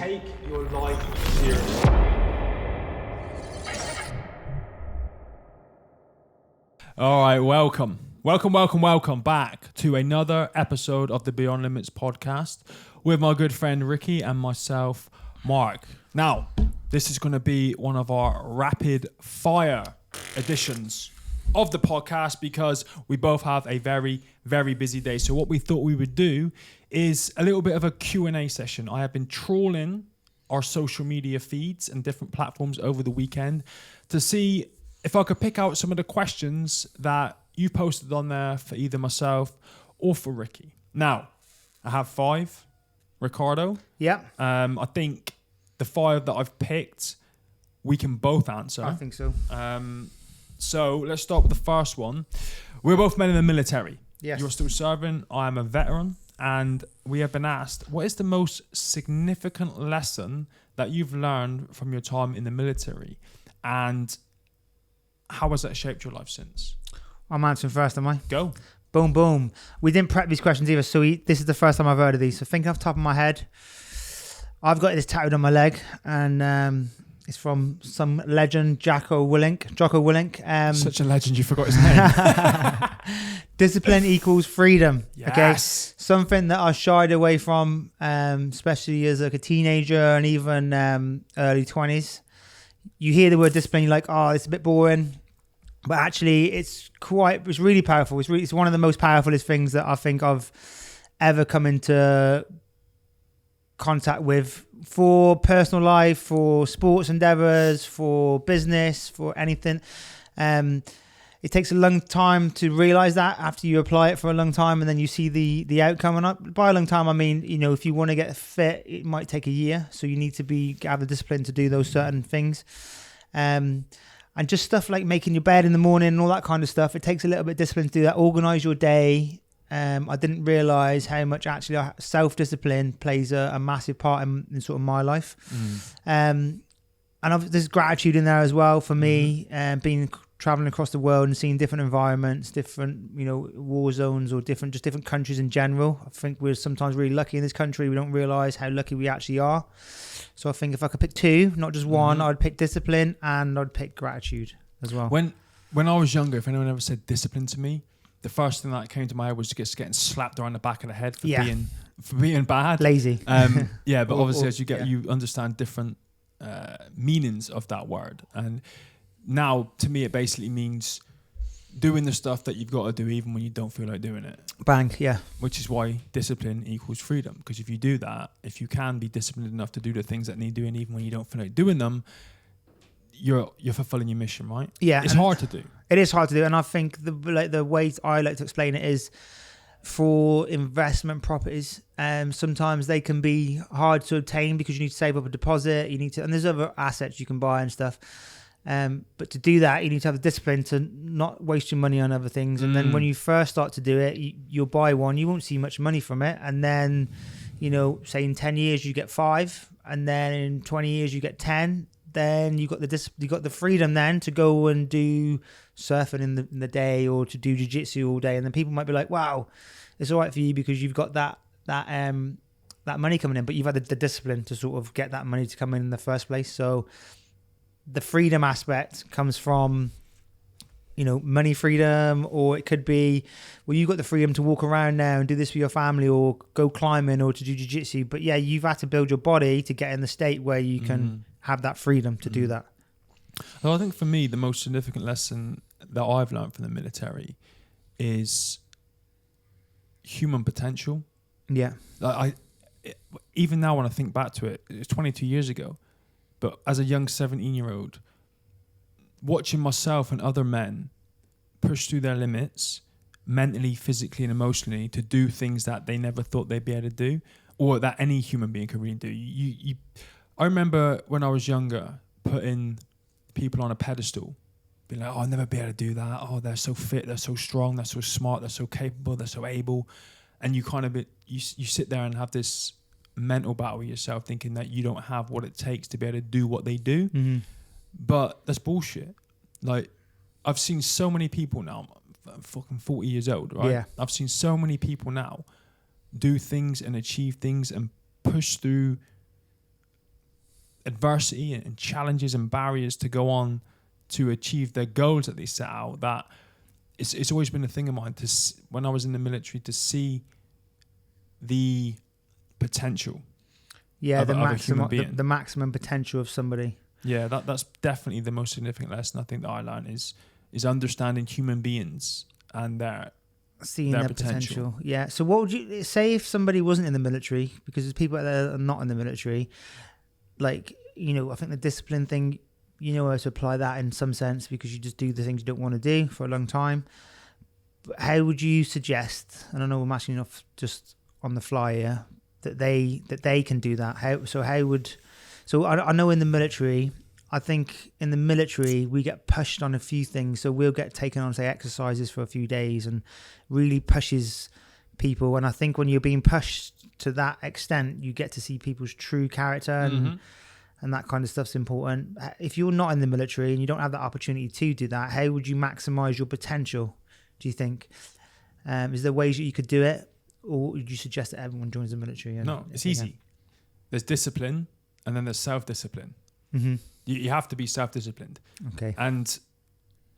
take your life seriously. All right, welcome back to another episode of the Beyond Limits podcast with my good friend Ricky and myself, Mark. Now, this is going to be one of our rapid fire editions of the podcast because we both have a very, very busy day. So what we thought we would do is a little bit of a Q&A session. I have been trawling our social media feeds and different platforms over the weekend to see if I could pick out some of the questions that you posted on there for either myself or for Ricky. Now, I have 5, Ricardo. Yeah. I think the 5 that I've picked, we can both answer. I think so. So let's start with the first one. We're both men in the military. Yes. You're still serving. I am a veteran. And we have been asked, what is the most significant lesson that you've learned from your time in the military? And how has that shaped your life since? I'm answering first, am I? Go. Boom, boom. We didn't prep these questions either, so this is the first time I've heard of these. So thinking off the top of my head, I've got this tattooed on my leg, and it's from some legend, Jocko Willink. Such a legend, you forgot his name. Discipline equals freedom. Yes. Okay, something that I shied away from, especially as like a teenager and even early 20s. You hear the word discipline, you're like, oh, it's a bit boring. But actually, it's really powerful. It's one of the most powerfulest things that I think I've ever come into contact with for personal life, for sports endeavors, for business, for anything. It takes a long time to realize that after you apply it for a long time and then you see the outcome. And by a long time, I mean, if you want to get fit, it might take a year. So you need to have the discipline to do those certain things. And just stuff like making your bed in the morning and all that kind of stuff. It takes a little bit of discipline to do that. Organize your day. I didn't realize how much actually self-discipline plays a massive part in sort of my life. And there's gratitude in there as well for me, being traveling across the world and seeing different environments, different, war zones or different countries in general. I think we're sometimes really lucky in this country. We don't realize how lucky we actually are. So I think if I could pick 2, not just one, I'd pick discipline and I'd pick gratitude as well. When I was younger, if anyone ever said discipline to me, the first thing that came to my head was just getting slapped around the back of the head for being bad. Lazy. Yeah, but obviously as you understand different meanings of that word. And now to me it basically means doing the stuff that you've got to do even when you don't feel like doing it. Bang, yeah. Which is why discipline equals freedom. Because if you do that, if you can be disciplined enough to do the things that need doing even when you don't feel like doing them, you're fulfilling your mission, right? Yeah. It's hard to do. It is hard to do. And I think the way I like to explain it is for investment properties, sometimes they can be hard to obtain because you need to save up a deposit, and there's other assets you can buy and stuff. But to do that, you need to have the discipline to not waste your money on other things. And then when you first start to do it, you'll buy one, you won't see much money from it. And then, say in 10 years, you get 5. And then in 20 years, you get 10. Then you got the freedom then to go and do surfing in the day or to do jiu-jitsu all day. And then people might be like, wow, it's all right for you because you've got that money coming in, but you've had the discipline to sort of get that money to come in the first place. So the freedom aspect comes from, money freedom, or it could be, well, you've got the freedom to walk around now and do this for your family or go climbing or to do jiu-jitsu. But yeah, you've had to build your body to get in the state where you can have that freedom to do that. Well, I think for me, the most significant lesson that I've learned from the military is human potential. Yeah. Even now when I think back to it, it's 22 years ago. But as a young 17-year-old, watching myself and other men push through their limits mentally, physically, and emotionally to do things that they never thought they'd be able to do, or that any human being could really do. I remember when I was younger, putting people on a pedestal, being like, oh, I'll never be able to do that. Oh, they're so fit, they're so strong, they're so smart, they're so capable, they're so able. And you kind of, you sit there and have this mental battle with yourself thinking that you don't have what it takes to be able to do what they do. But that's bullshit. Like, I've seen so many people now, I'm fucking 40 years old, right? Yeah. I've seen so many people now do things and achieve things and push through adversity and challenges and barriers to go on to achieve their goals that they set out, that it's always been a thing of mine when I was in the military, to see the potential. Yeah, of the a human maximum, being. the maximum potential of somebody. Yeah, that's definitely the most significant lesson I think that I learned is understanding human beings and their Seeing their their potential. potential. Yeah. So what would you say if somebody wasn't in the military? Because there's people that are not in the military. Like, you know, I think the discipline thing, you know how to apply that in some sense, because you just do the things you don't want to do for a long time. But how would you suggest, and I know I'm asking enough just on the fly here, that they can do that? So I know in the military, I think in the military we get pushed on a few things. So we'll get taken on, say, exercises for a few days, and really pushes people. And I think when you're being pushed to that extent, you get to see people's true character, and that kind of stuff's important. If you're not in the military and you don't have that opportunity to do that, how would you maximize your potential, do you think? Is there ways that you could do it, or would you suggest that everyone joins the military? No, it's easy. There's discipline, and then there's self-discipline. Mm-hmm. You have to be self-disciplined. Okay. And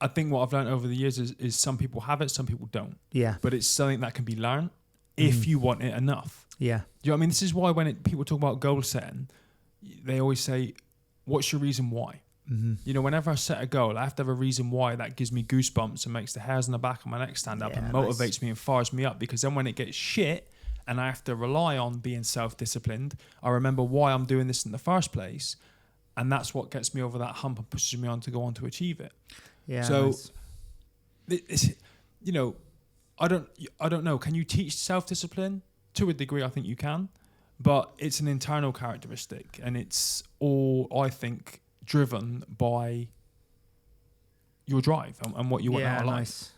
I think what I've learned over the years is some people have it, some people don't. Yeah. But it's something that can be learned if you want it enough. Yeah. Do you know what I mean? This is why when people talk about goal setting, they always say, what's your reason why? Mm-hmm. You know, whenever I set a goal, I have to have a reason why that gives me goosebumps and makes the hairs on the back of my neck stand up, Yeah, and motivates me and fires me up, because then when it gets shit and I have to rely on being self-disciplined, I remember why I'm doing this in the first place, and that's what gets me over that hump and pushes me on to go on to achieve it. Yeah. So, nice. it's, you know, I don't know. Can you teach self-discipline? To a degree, I think you can, but it's an internal characteristic, and it's all, I think, driven by your drive and what you want out of life. Nice.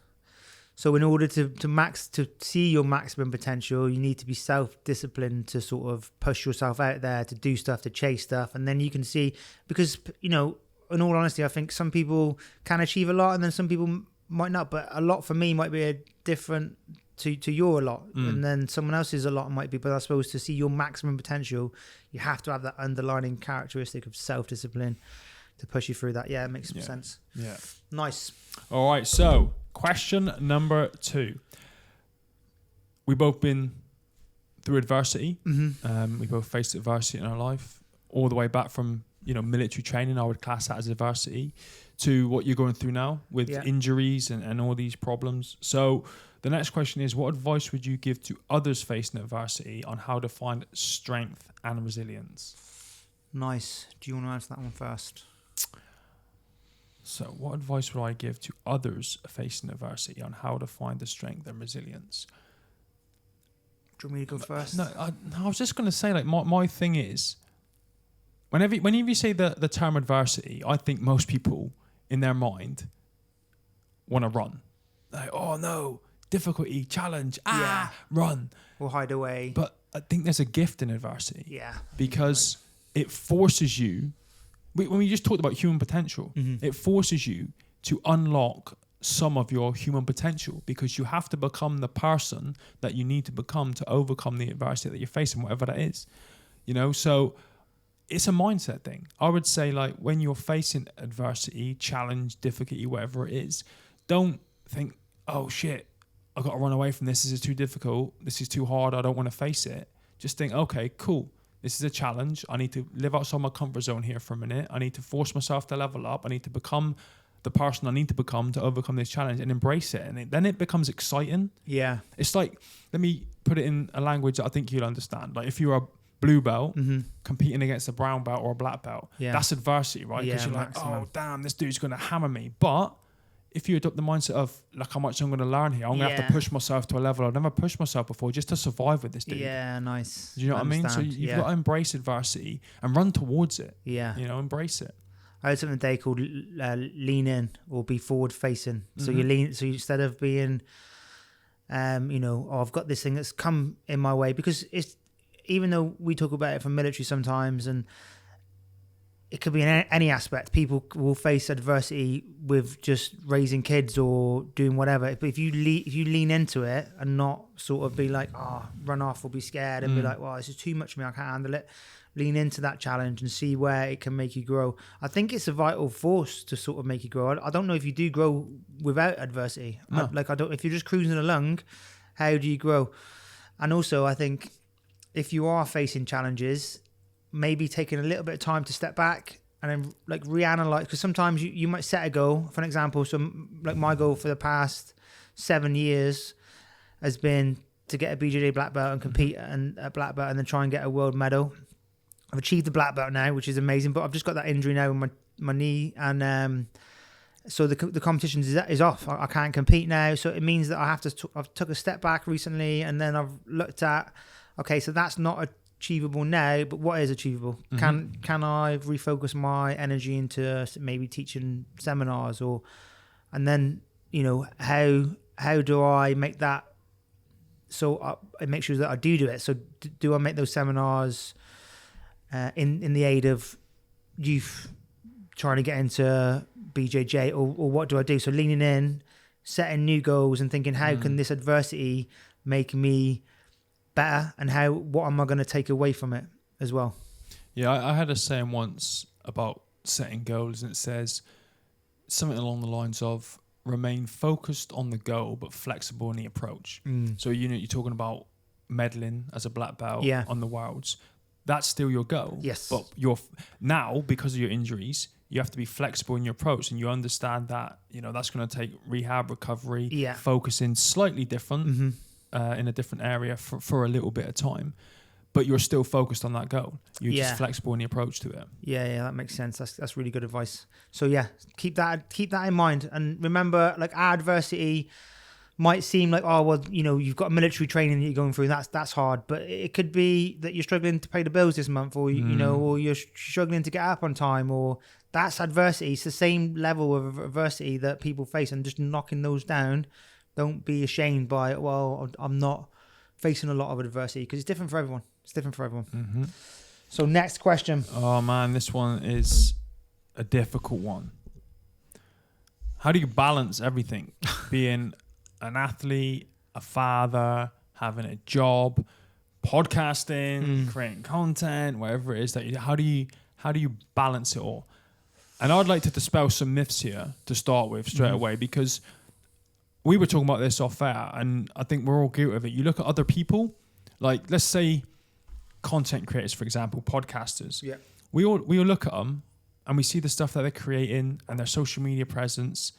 So in order to see your maximum potential, you need to be self-disciplined to sort of push yourself out there, to do stuff, to chase stuff, and then you can see, because, you know, in all honesty, I think some people can achieve a lot and then some people might not, but a lot for me might be a different to your a lot, and then someone else's a lot might be. But I suppose to see your maximum potential, you have to have that underlining characteristic of self-discipline to push you through that. Yeah, it makes some sense. Yeah. Nice. All right. So question number 2. We've both been through adversity. Mm-hmm. We both faced adversity in our life, all the way back from, you know, military training. I would class that as adversity, to what you're going through now with injuries and all these problems. So the next question is, what advice would you give to others facing adversity on how to find strength and resilience? Nice. Do you want to answer that one first? So what advice would I give to others facing adversity on how to find the strength and resilience? Do you want me to go first? No, I was just going to say, like, my thing is, whenever you say the term adversity, I think most people in their mind want to run. Like, oh no, difficulty, challenge, run. Or hide away. But I think there's a gift in adversity. Yeah. Because it forces you, when we just talked about human potential, it forces you to unlock some of your human potential, because you have to become the person that you need to become to overcome the adversity that you're facing, whatever that is. You know, so it's a mindset thing. I would say, like, when you're facing adversity, challenge, difficulty, whatever it is, don't think, oh shit, I've got to run away from this. This is too difficult. This is too hard. I don't want to face it. Just think, okay, cool. This is a challenge. I need to live outside my comfort zone here for a minute. I need to force myself to level up. I need to become the person I need to become to overcome this challenge, and embrace it. And then it becomes exciting. Yeah. It's like, let me put it in a language that I think you'll understand. Like, if you're a blue belt competing against a brown belt or a black belt, that's adversity, right? Because you're maximum. like, oh damn, this dude's going to hammer me. But if you adopt the mindset of, look how much I'm going to learn here, I'm going to have to push myself to a level I've never pushed myself before, just to survive with this dude. Yeah, nice. Do you know what I mean? So you've got to embrace adversity and run towards it. Yeah. You know, embrace it. I heard something today called lean in, or be forward facing. So you lean. So instead of being, you know, oh, I've got this thing that's come in my way, because it's, even though we talk about it from military sometimes, and it could be in any aspect, people will face adversity with just raising kids or doing whatever. But if you lean into it and not sort of be like, oh, run off or be scared and be like, well, this is too much for me, I can't handle it. lean into that challenge and see where it can make you grow. I think it's a vital force to sort of make you grow. I don't know if you do grow without adversity. No. If you're just cruising along, how do you grow? And also I think if you are facing challenges, maybe taking a little bit of time to step back and then like reanalyze, because sometimes you might set a goal. For an example, like my goal for the past 7 years has been to get a BJJ black belt and compete at black belt and then try and get a world medal. I've achieved the black belt now, which is amazing, but I've just got that injury now in my knee, and so the competition is off. I can't compete now, so it means that I have to. I've took a step back recently, and then I've looked at, okay, so that's not achievable now, but what is achievable? Can I refocus my energy into maybe teaching seminars, and then how do I make that so I make sure that I do it? So do I make those seminars in the aid of youth trying to get into BJJ, or what do I do? So leaning in, setting new goals and thinking, how can this adversity make me better, and what am I going to take away from it as well? Yeah, I had a saying once about setting goals, and it says something along the lines of remain focused on the goal but flexible in the approach. So you're talking about medaling as a black belt on the Worlds. That's still your goal. Yes. But you're now, because of your injuries, you have to be flexible in your approach, and you understand that that's going to take rehab, recovery, focusing slightly different in a different area for a little bit of time. But you're still focused on that goal. You're just flexible in the approach to it. Yeah, that makes sense. That's really good advice. So keep that in mind, and remember, like, our adversity might seem like, oh well, you've got military training that you're going through, and that's hard. But it could be that you're struggling to pay the bills this month, or or you're struggling to get up on time, or that's adversity. It's the same level of adversity that people face, and just knocking those down. Don't be ashamed by it. Well, I'm not facing a lot of adversity, because it's different for everyone. So next question. Oh man, this one is a difficult one. How do you balance everything? Being an athlete, a father, having a job, podcasting, creating content, whatever it is that how do you balance it all? And I'd like to dispel some myths here to start with straight away, because we were talking about this off air, and I think we're all guilty of it. You look at other people, like let's say content creators, for example, podcasters. Yeah. We all look at them and we see the stuff that they're creating and their social media presence.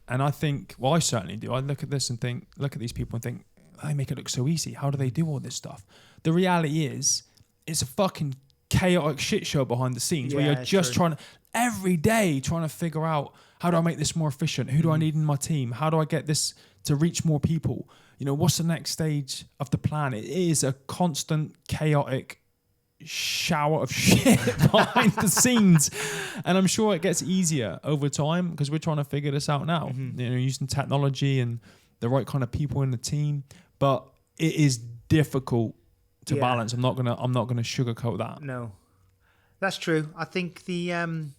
And I think, well, I certainly do. I look at this and look at these people and think, they make it look so easy. How do they do all this stuff? The reality is, it's a fucking chaotic shit show behind the scenes where you're just every day trying to figure out, how do I make this more efficient? Who do I need in my team? How do I get this to reach more people? What's the next stage of the plan? It is a constant chaotic shower of shit behind the scenes, and I'm sure it gets easier over time because we're trying to figure this out now. Using technology and the right kind of people in the team, but it is difficult to balance. I'm not gonna sugarcoat that. No, that's true. I think the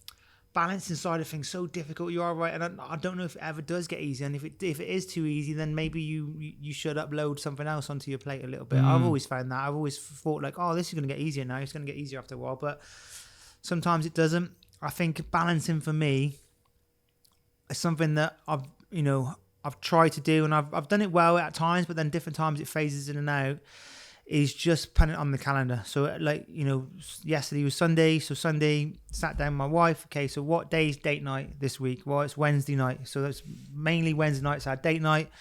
balancing side of things so difficult. You are right, and I don't know if it ever does get easy. And if it is too easy, then maybe you should upload something else onto your plate a little bit. I've always found that. I've always thought like, oh, this is going to get easier now. It's going to get easier after a while, but sometimes it doesn't. I think balancing for me is something that I've tried to do, and I've done it well at times, but then different times it phases in and out. Is just putting it on the calendar. So yesterday was Sunday. So Sunday, sat down with my wife. Okay, so what day is date night this week? Well, it's Wednesday night. So that's mainly Wednesday nights our date night.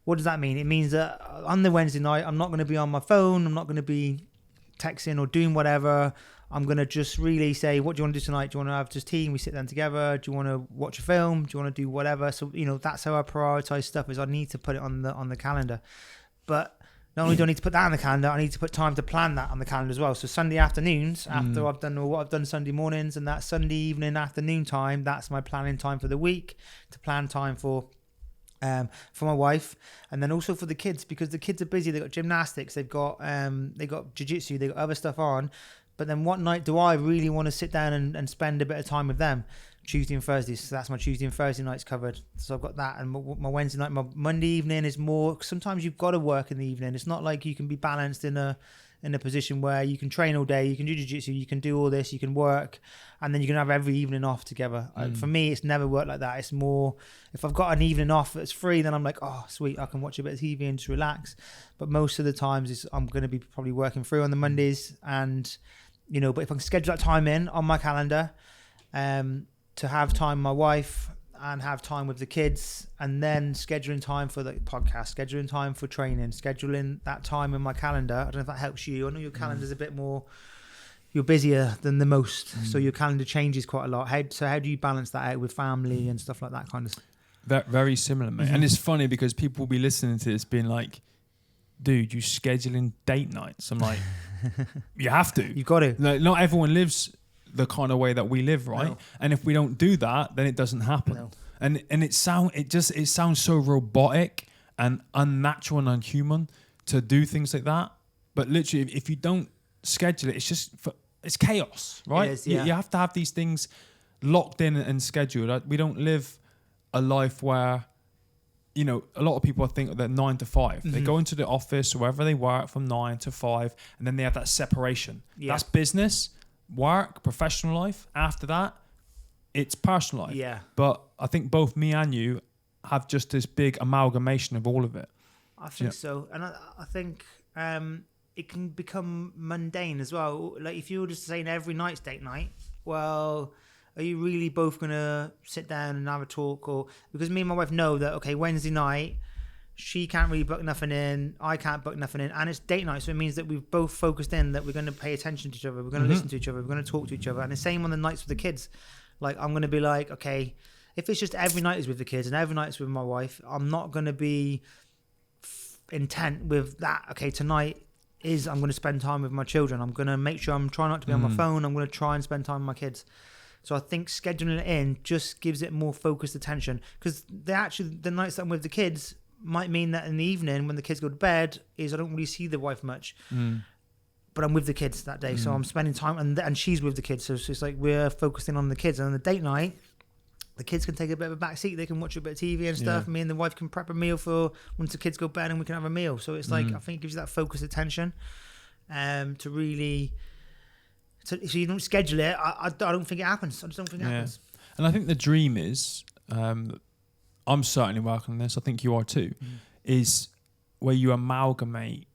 What does that mean? It means that on the Wednesday night, I'm not going to be on my phone. I'm not going to be texting or doing whatever. I'm going to just really say, what do you want to do tonight? Do you want to have just tea and we sit down together? Do you want to watch a film? Do you want to do whatever? So, that's how I prioritize stuff, is I need to put it on the calendar. But not only do I need to put that on the calendar, I need to put time to plan that on the calendar as well. So Sunday afternoons, after I've done what I've done Sunday mornings, and that Sunday evening afternoon time, that's my planning time for the week, to plan time for my wife, and then also for the kids, because the kids are busy. They've got gymnastics, they've got jiu-jitsu, they've got other stuff on. But then what night do I really want to sit down and spend a bit of time with them? Tuesday and Thursday. So that's my Tuesday and Thursday nights covered. So I've got that. And my Wednesday night, my Monday evening is more, sometimes you've got to work in the evening. It's not like you can be balanced in a in a position where you can train all day, you can do jiu-jitsu, you can do all this, you can work, and then you can have every evening off together. For me, it's never worked like that. It's more, if I've got an evening off that's free, then I'm like, oh, sweet, I can watch a bit of TV and just relax. But most of the times I'm going to be probably working through on the Mondays, and, you know, but if I can schedule that time in on my calendar, to have time with my wife and have time with the kids, and then scheduling time for the podcast, scheduling time for training, scheduling that time in my calendar. I don't know if that helps you. I know your calendar's a bit more, you're busier than the most, so your calendar changes quite a lot. How do you balance that out with family and stuff like that kind of stuff? Very similar, mate. And it's funny because people will be listening to this being like, dude, you scheduling date nights. I'm like, you have to. You've got to. Like, not everyone lives the kind of way that we live, right? No. And if we don't do that, then it doesn't happen. No. And it sounds so robotic and unnatural and unhuman to do things like that. But literally, if you don't schedule it, it's chaos, right? It is, yeah. You have to have these things locked in and scheduled. We don't live a life where, you know, a lot of people think that 9 to 5. They go into the office or wherever they work from 9 to 5, and then they have that separation. Yeah. That's business, work, professional life. After that, it's personal life. Yeah. But I think both me and you have just this big amalgamation of all of it. I think so. And I think it can become mundane as well. Like if you were just saying every night's date night, well, are you really both going to sit down and have a talk? Or because me and my wife know that, okay, Wednesday night, she can't really book nothing in, I can't book nothing in, and it's date night, so it means that we've both focused in that we're going to pay attention to each other, we're going to listen to each other, we're going to talk to each other. And the same on the nights with the kids. Like I'm going to be like, okay, if it's just every night is with the kids and every night is with my wife, I'm not going to be intent with that. Okay, tonight is I'm going to spend time with my children. I'm going to make sure I'm trying not to be on my phone. I'm going to try and spend time with my kids. So I think scheduling it in just gives it more focused attention, because the nights that I'm with the kids might mean that in the evening when the kids go to bed is I don't really see the wife much, but I'm with the kids that day. So I'm spending time and she's with the kids. So it's like we're focusing on the kids. And on the date night, the kids can take a bit of a back seat. They can watch a bit of TV and stuff. Me and the wife can prep a meal for once the kids go to bed, and we can have a meal. So it's like, I think it gives you that focused attention to really... So you don't schedule it. I don't think it happens. I just don't think it happens. And I think the dream is, I'm certainly working on this, I think you are too, is where you amalgamate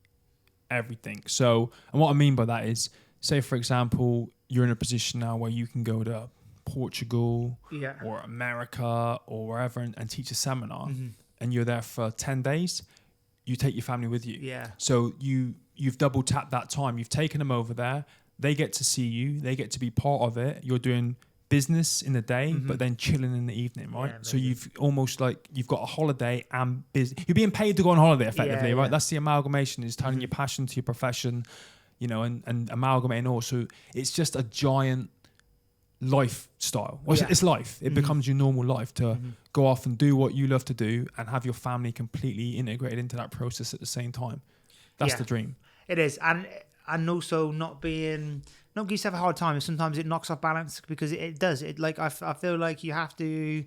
everything. So, and what I mean by that is, say for example, you're in a position now where you can go to Portugal or America or wherever and teach a seminar, and you're there for 10 days, you take your family with you. Yeah. So you've double tapped that time. You've taken them over there. They get to see you. They get to be part of it. You're doing business in the day, but then chilling in the evening, right? So you've almost like you've got a holiday and business. You're being paid to go on holiday effectively, right? That's the amalgamation, is turning your passion to your profession, you know, and amalgamating also. It's just a giant lifestyle. Well, it's life. It becomes your normal life to go off and do what you love to do and have your family completely integrated into that process at the same time. That's the dream. It is. And also not give yourself a hard time. Sometimes it knocks off balance, because it does. It like I feel like you have to.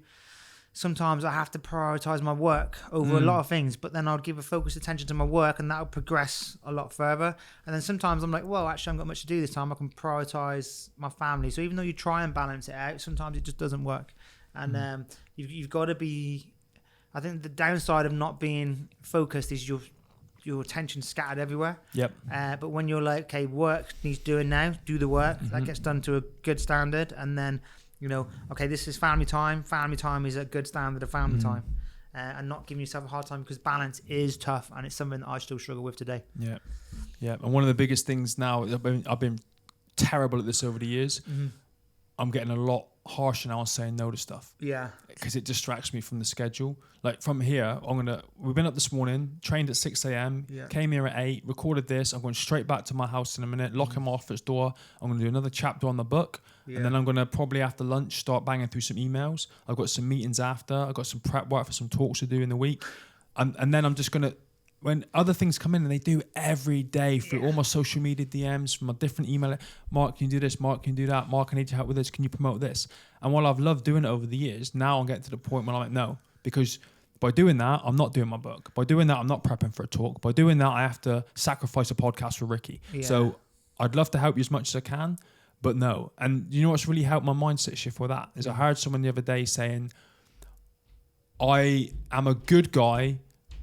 Sometimes I have to prioritize my work over a lot of things, but then I'll give a focused attention to my work, and that'll progress a lot further. And then sometimes I'm like, well, actually, I haven't got much to do this time. I can prioritize my family. So even though you try and balance it out, sometimes it just doesn't work. And you've got to be. I think the downside of not being focused is your attention scattered everywhere. But when you're like, okay, work needs doing now, do the work. That gets done to a good standard. And then, you know, okay, this is family time. Family time is a good standard of family time. And not giving yourself a hard time, because balance is tough. And it's something that I still struggle with today. Yeah. And one of the biggest things now, I've been terrible at this over the years. I'm getting a lot harsher now on saying no to stuff. Because it distracts me from the schedule. Like from here, we've been up this morning, trained at 6 a.m, came here at 8, recorded this. I'm going straight back to my house in a minute, locking my office door. I'm going to do another chapter on the book. And then I'm going to probably after lunch start banging through some emails. I've got some meetings after. I've got some prep work for some talks to do in the week. And then I'm just going to, when other things come in, and they do every day through all my social media DMs, from my different email, Mark, can you do this? Mark, can you do that? Mark, I need your help with this. Can you promote this? And while I've loved doing it over the years, now I'm getting to the point where I'm like, no, because by doing that, I'm not doing my book. By doing that, I'm not prepping for a talk. By doing that, I have to sacrifice a podcast for Ricky. Yeah. So I'd love to help you as much as I can, but no. And you know what's really helped my mindset shift for that is I heard someone the other day saying, I am a good guy,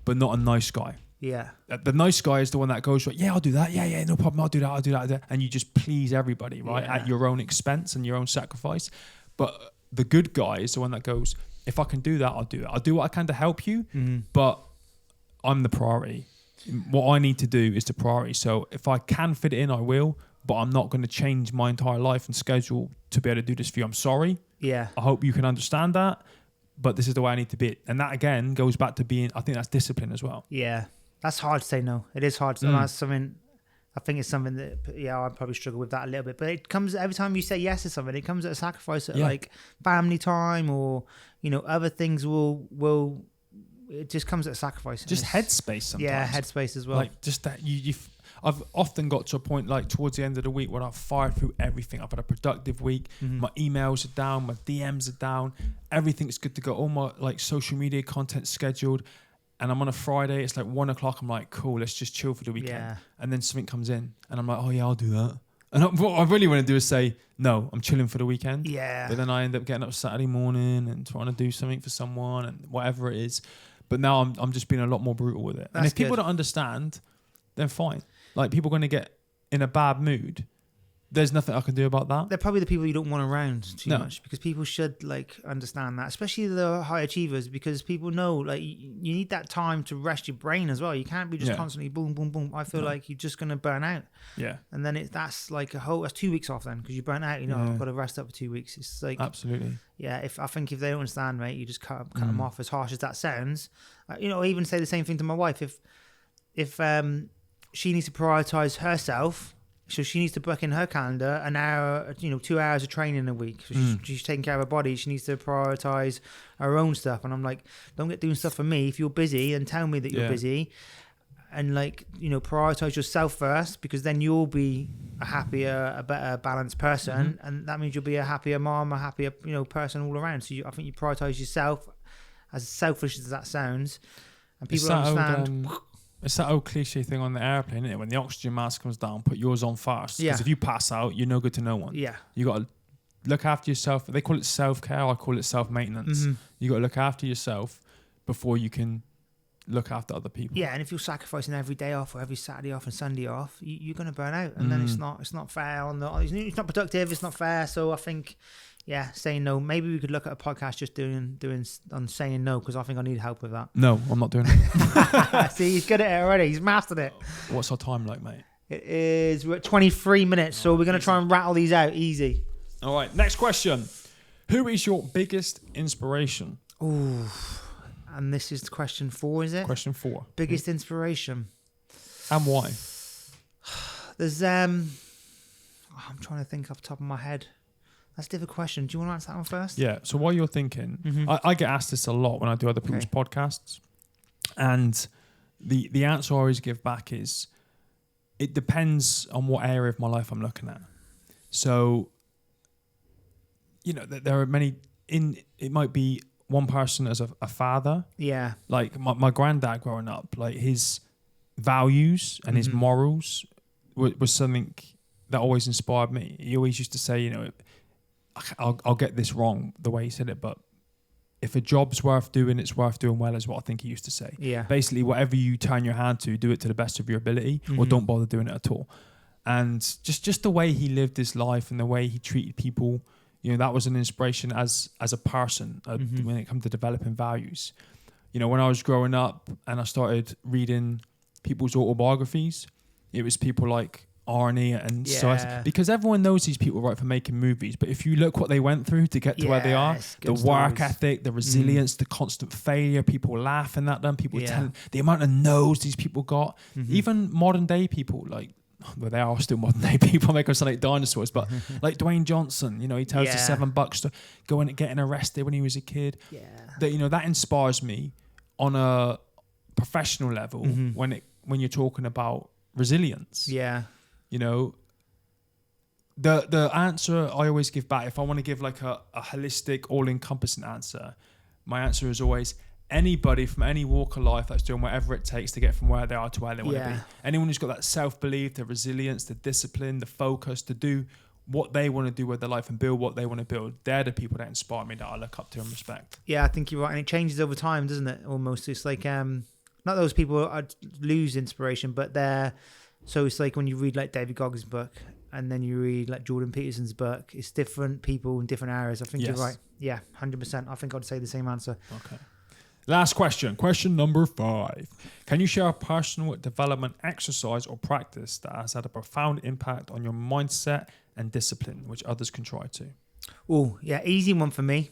but not a nice guy. Yeah. The nice guy is the one that goes, right, yeah, I'll do that. Yeah, no problem. I'll do that. And you just please everybody, right? Yeah. At your own expense and your own sacrifice. But the good guy is the one that goes, if I can do that, I'll do it. I'll do what I can to help you, but I'm the priority. What I need to do is the priority. So if I can fit it in, I will, but I'm not going to change my entire life and schedule to be able to do this for you. I'm sorry. Yeah. I hope you can understand that, but this is the way I need to be. And that, again, goes back to being, I think that's discipline as well. Yeah. That's hard to say no. It is hard to say. That's something, I think it's something that, I probably struggle with that a little bit. But it comes, every time you say yes to something, it comes at a sacrifice of like family time or, other things will it just comes at a sacrifice. Just headspace sometimes. Yeah, headspace as well. Like just that I've often got to a point like towards the end of the week when I've fired through everything. I've had a productive week. My emails are down, my DMs are down, everything's good to go. All my like social media content scheduled. And I'm on a Friday, it's like 1 o'clock. I'm like, cool, let's just chill for the weekend. Yeah. And then something comes in and I'm like, oh yeah, I'll do that. And what I really want to do is say, no, I'm chilling for the weekend. Yeah. But then I end up getting up Saturday morning and trying to do something for someone and whatever it is. But now I'm just being a lot more brutal with it. That's and if people good. don't understand, then fine. Like people are going to get in a bad mood. There's nothing I can do about that. They're probably the people you don't want around too No. much, because people should like understand that, especially the high achievers, because people know like you need that time to rest your brain as well. You can't be just constantly boom, boom, boom. I feel like you're just going to burn out. Yeah. And then that's like that's 2 weeks off then, because you burn out, I've got to rest up for 2 weeks. It's like, absolutely. Yeah. I think if they don't understand, mate, you just cut them off, as harsh as that sounds. I even say the same thing to my wife. If she needs to prioritize herself, so she needs to book in her calendar an hour, 2 hours of training a week. So she's taking care of her body. She needs to prioritize her own stuff. And I'm like, don't get doing stuff for me. If you're busy, then tell me that you're busy. And prioritize yourself first, because then you'll be a happier, a better balanced person. And that means you'll be a happier mom, a happier, person all around. So I think you prioritize yourself, as selfish as that sounds. And people don't understand. It's that old cliche thing on the airplane, isn't it? When the oxygen mask comes down, put yours on first. Because if you pass out, you're no good to no one. Yeah. You got to look after yourself. They call it self-care. I call it self-maintenance. You got to look after yourself before you can look after other people. Yeah, and if you're sacrificing every day off or every Saturday off and Sunday off, you're going to burn out, and then it's not fair it's not productive. It's not fair. So I think, saying no. Maybe we could look at a podcast just doing on saying no, because I think I need help with that. No, I'm not doing it. See, he's good at it already. He's mastered it. What's our time like, mate? We're at 23 minutes, so we're going to try and rattle these out easy. All right, next question. Who is your biggest inspiration? Ooh, and this is question 4, is it? Question 4. Biggest inspiration. And why? There's I'm trying to think off the top of my head. That's a difficult question. Do you want to answer that one first? Yeah. So while you're thinking, I get asked this a lot when I do other people's podcasts, and the answer I always give back is, it depends on what area of my life I'm looking at. So, there are many. It might be one person as a father. Yeah. Like my granddad growing up, like his values and his morals was something that always inspired me. He always used to say, I'll get this wrong the way he said it, but if a job's worth doing, it's worth doing well, is what I think he used to say. Yeah. Basically, whatever you turn your hand to, do it to the best of your ability, or don't bother doing it at all. And just the way he lived his life and the way he treated people, that was an inspiration as a person when it comes to developing values. When I was growing up and I started reading people's autobiographies, it was people like Arnie and so because everyone knows these people, right, for making movies, but if you look what they went through to get to where they are, the work ethic, the resilience, the constant failure, people laughing at them, people telling the amount of no's these people got, even modern day people, like, well, they are still modern day people, make them sound like dinosaurs, but like Dwayne Johnson, he tells the $7 to go and getting arrested when he was a kid. That inspires me on a professional level when you're talking about resilience. The answer I always give back, if I want to give like a holistic, all-encompassing answer, my answer is always anybody from any walk of life that's doing whatever it takes to get from where they are to where they want to be. Anyone who's got that self-belief, the resilience, the discipline, the focus to do what they want to do with their life and build what they want to build, they're the people that inspire me, that I look up to and respect. Yeah, I think you're right. And it changes over time, doesn't it? Almost. It's like, not those people I'd lose inspiration, but so it's like when you read like David Goggins' book and then you read like Jordan Peterson's book, it's different people in different areas. I think you're right. Yeah, 100%. I think I'd say the same answer. Okay. Last question. Question number 5. Can you share a personal development exercise or practice that has had a profound impact on your mindset and discipline, which others can try to? Oh, yeah. Easy one for me.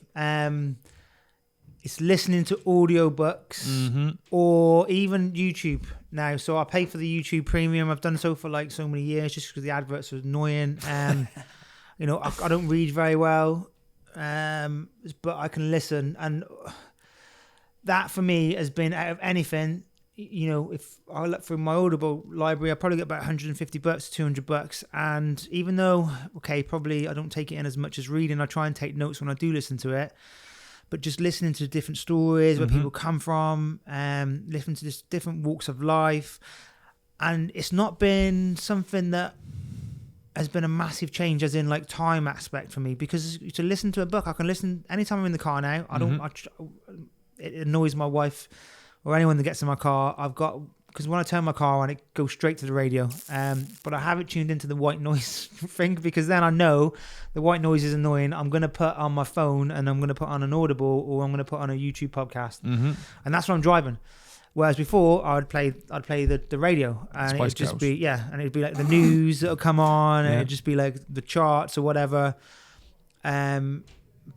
It's listening to audiobooks or even YouTube now. So I pay for the YouTube Premium. I've done so for like so many years just because the adverts are annoying. You know, I don't read very well, but I can listen. And that for me has been, out of anything, you know, if I look through my Audible library, I probably get about $150 to $200. And even though, okay, probably I don't take it in as much as reading, I try and take notes when I do listen to it. But just listening to different stories, where people come from, listening to just different walks of life. And it's not been something that has been a massive change as in like time aspect for me, because to listen to a book, I can listen anytime I'm in the car now. It annoys my wife or anyone that gets in my car. Because when I turn my car on, it goes straight to the radio. But I have it tuned into the white noise thing, because then I know the white noise is annoying. I'm going to put on my phone and I'm going to put on an Audible or I'm going to put on a YouTube podcast. And that's when I'm driving. Whereas before I'd play the radio and it'd just be, and it'd be like the news that'll come on and it'd just be like the charts or whatever.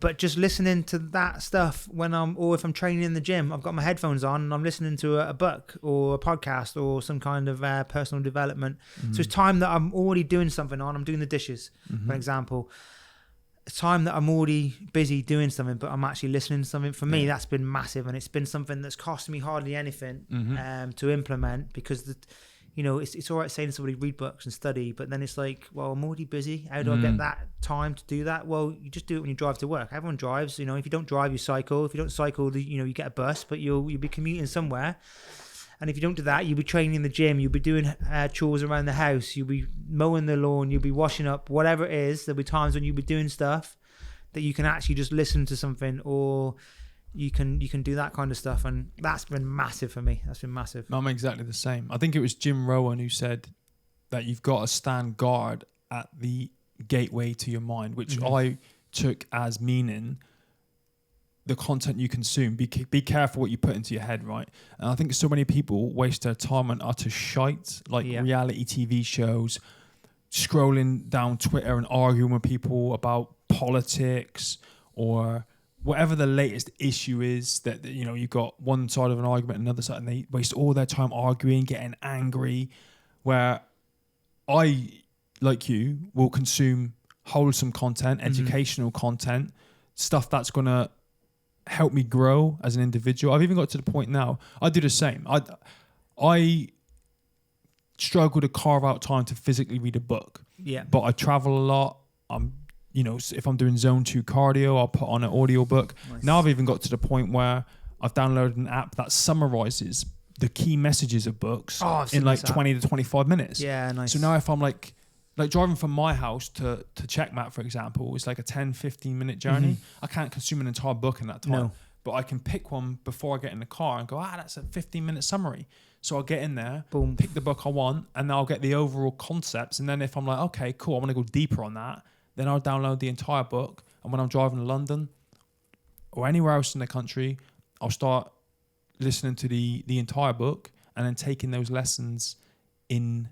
But just listening to that stuff if I'm training in the gym, I've got my headphones on and I'm listening to a book or a podcast or some kind of personal development. So it's time that I'm already doing something on. I'm doing the dishes, for example. It's time that I'm already busy doing something, but I'm actually listening to something. For me, that's been massive, and it's been something that's cost me hardly anything to implement, because it's all right saying to somebody read books and study, but then it's like, well, I'm already busy. How do I get that time to do that? Well, you just do it when you drive to work. Everyone drives. You know, if you don't drive, you cycle. If you don't cycle, you get a bus, but you'll be commuting somewhere. And if you don't do that, you'll be training in the gym. You'll be doing chores around the house. You'll be mowing the lawn. You'll be washing up. Whatever it is, there'll be times when you'll be doing stuff that you can actually just listen to something, or you can do that kind of stuff. And that's been massive for me. That's been massive. I'm exactly the same. I think it was Jim Rohn who said that you've got to stand guard at the gateway to your mind, which I took as meaning the content you consume. Be careful what you put into your head, right? And I think so many people waste their time on utter shite, like reality TV shows, scrolling down Twitter and arguing with people about politics or whatever the latest issue is, that you've got one side of an argument and another side, and they waste all their time arguing, getting angry, where I, like you, will consume wholesome content, educational content, stuff that's going to help me grow as an individual. I've even got to the point now, I do the same. I struggle to carve out time to physically read a book. Yeah. But I travel a lot. If I'm doing zone 2 cardio, I'll put on an audiobook. Nice. Now I've even got to the point where I've downloaded an app that summarizes the key messages of books in like 20 to 25 minutes. Yeah, nice. So now if I'm like driving from my house to Checkmat, for example, it's like a 10-15 minute journey. I can't consume an entire book in that time. No. But I can pick one before I get in the car and go, that's a 15-minute summary. So I'll get in there, boom, pick the book I want, and I'll get the overall concepts. And then if I'm like, okay, cool, I want to go deeper on that, then I'll download the entire book. And when I'm driving to London or anywhere else in the country, I'll start listening to the entire book and then taking those lessons in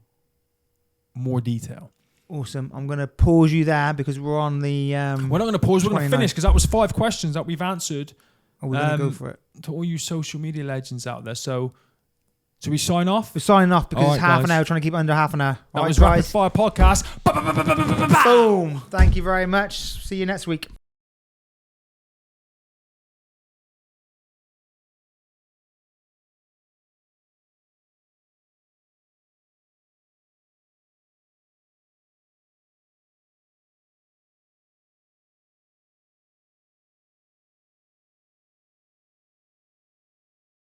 more detail. Awesome. I'm going to pause you there because we're on the... we're not going to pause. We're going to finish because that was 5 questions that we've answered. Oh, we're going to go for it. To all you social media legends out there. So we sign off? We're signing off because it's half an hour, trying to keep it under half an hour. That was Rapid Fire Podcast. Boom. Thank you very much. See you next week.